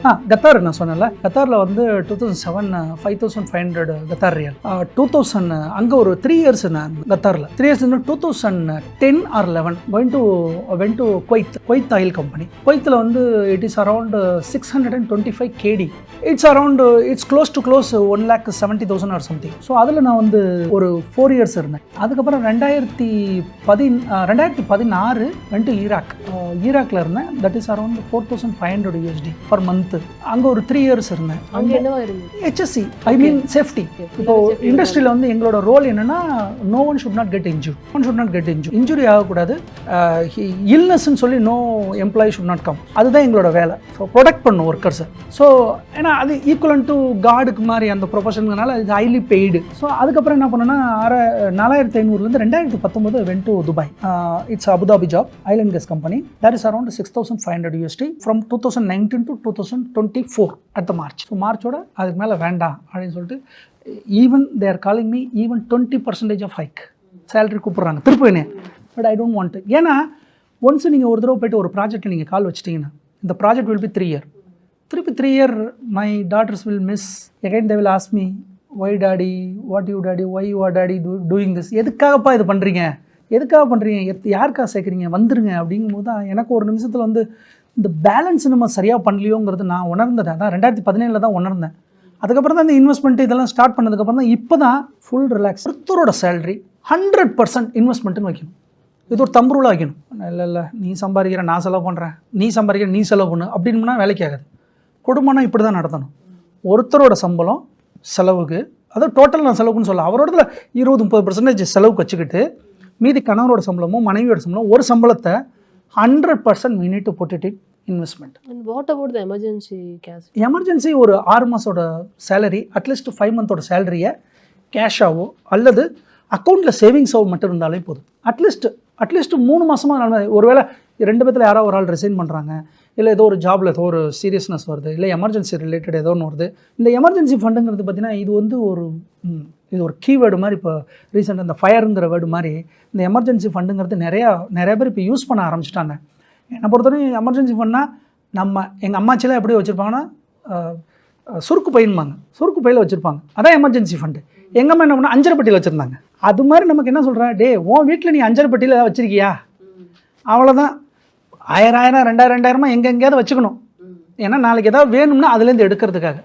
Qatar நான் சொன்னேன்ல, கத்தாரில் வந்து 2007 5500 கத்தார் ரியல். 2000 அங்கே ஒரு 3 years நான் கத்தாரில் 3 years 2010 or 11 went to Kuwait oil company. குவைத்தில் வந்து it is around 625 KD. It's close 1,70,000 or something. So அதில் நான் வந்து ஒரு 4 years இருந்தேன். அதுக்கப்புறம் 2016 went to ஈராக்கில் இருந்தேன். That is around 4,500 USD per month. அங்கே ஒரு 3 years இருந்தேன். அங்கே என்னவா இருந்தது? HSC, I mean safety. இப்போ இண்டஸ்ட்ரியில் வந்து எங்களோட ரோல் என்னன்னா, no one should not get injury ஆகக்கூடாது. இல்னஸ்ன்னு சொல்லி no employee should not come. அதுதான் எங்களோட வேலை. ஸோ ப்ரொடெக்ட் பண்ணும் ஒர்க்கர்ஸை. ஸோ ஏன்னா அது ஈக்குவலன் டு கார்டுக்கு மாதிரி அந்த ப்ரொஃபஷனுங்கனால இது ஹைலி பெய்டு. ஸோ அதுக்கப்புறம் என்ன பண்ணேன்னா 4500 2019 went to Dubai. It's Abu Dhabi job, island gas company. That is around 6,500 USD from 2019 to 2024 at the March. So மார்ச்சோட அதுக்கு மேலே வேண்டாம் அப்படின்னு சொல்லிட்டு even they are calling me even 20% of hike salary கூப்பிட்றாங்க திருப்பி. But I don't want. ஏன்னா once நீங்கள் ஒரு தடவை போய்ட்டு ஒரு ப்ராஜெக்ட்டில் நீங்கள் கால் வச்சிட்டிங்கன்னா இந்த ப்ராஜெக்ட் வில் பி 3 year. திருப்பி 3 year my daughters will miss. Again they will ask me, why daddy, what you daddy, why you are daddy doing this, எதுக்காகப்பா இது பண்ணுறீங்க, யாருக்காக சேர்க்குறீங்க, வந்துருங்க அப்படிங்கும்போது தான் எனக்கு ஒரு நிமிஷத்தில் வந்து இந்த பேலன்ஸ் நம்ம சரியாக பண்ணலையோங்கிறது நான் உணர்ந்தேன். அதான் 2017 தான் உணர்ந்தேன். அதுக்கப்புறம் தான் இந்த இன்வெஸ்ட்மெண்ட் இதெல்லாம் ஸ்டார்ட் பண்ணதுக்கப்புறம் தான் இப்போ தான் ஃபுல் ரிலாக்ஸ். ஒருத்தரோட சேலரி 100% இன்வெஸ்ட்மெண்ட்டுன்னு வைக்கணும். இது ஒரு தம்புருளாக வைக்கணும். இல்லை நீ சம்பாதிக்கிற நான் செலவு பண்ணுறேன், நீ சம்பாதிக்கிற நீ செலவு பண்ணு அப்படின்னா வேலைக்கு ஆகாது. குடும்பம்னா இப்படி தான் நடத்தணும். ஒருத்தரோட சம்பளம் செலவுக்கு, அதாவது டோட்டல் நான் செலவுக்குன்னு சொல்ல, அவரோட 20-30% செலவுக்கு வச்சுக்கிட்டு மீதி கணவரோட சம்பளமோ மனைவியோட சம்பளம் ஒரு சம்பளத்தை 100% we need to put it in investment. And what about the emergency cash? Emergency ஒரு 6 மாதத்தோட சேலரி, அட்லீஸ்ட் 5 monthோட சேலரியை கேஷாவோ அல்லது அக்கௌண்ட்டில் சேவிங்ஸாவோ மட்டும் இருந்தாலே போதும். அட்லீஸ்ட் 3 மாதமாக ஒருவேளை 2 பேத்தில் யாரோ ஒரு ஆள் ரிசைன் பண்ணுறாங்க, இல்லை ஏதோ ஒரு ஜாபில் ஏதோ ஒரு சீரியஸ்னஸ் வருது, இல்லை எமர்ஜென்சி ரிலேட்டட் ஏதோ ஒன்று வருது. இந்த எமர்ஜென்சி ஃபண்டுங்கிறது பார்த்திங்கன்னா இது வந்து இது ஒரு கீவேர்டு மாதிரி. இப்போ ரீசெண்டாக இந்த ஃபயருங்கிற வேர்டு மாதிரி இந்த எமர்ஜென்சி ஃபண்டுங்கிறது நிறைய பேர் இப்போ யூஸ் பண்ண ஆரம்பிச்சிட்டாங்க. என்னை பொறுத்தவரைக்கும் எமர்ஜென்சி ஃபண்ட்னா எங்கள் அம்மாச்சிலாம் எப்படி வச்சுருப்பாங்கன்னா சுருக்கு பையன்பாங்க, சுருக்கு பையில் வச்சுருப்பாங்க. அதான் எமர்ஜென்சி ஃபண்டு. எங்கள் அம்மா என்ன பண்ணால் அஞ்சரை பெட்டியில் வச்சுருந்தாங்க. அது மாதிரி நமக்கு என்ன சொல்கிறேன், உன் வீட்டில் நீ அஞ்சரை பெட்டியில் ஏதாவது வச்சுருக்கியா, அவ்வளோதான். 1000 2000 2000 எங்கெங்கேயாவது வச்சுக்கணும். ஏன்னா நாளைக்கு ஏதாவது வேணும்னா அதுலேருந்து எடுக்கிறதுக்காக.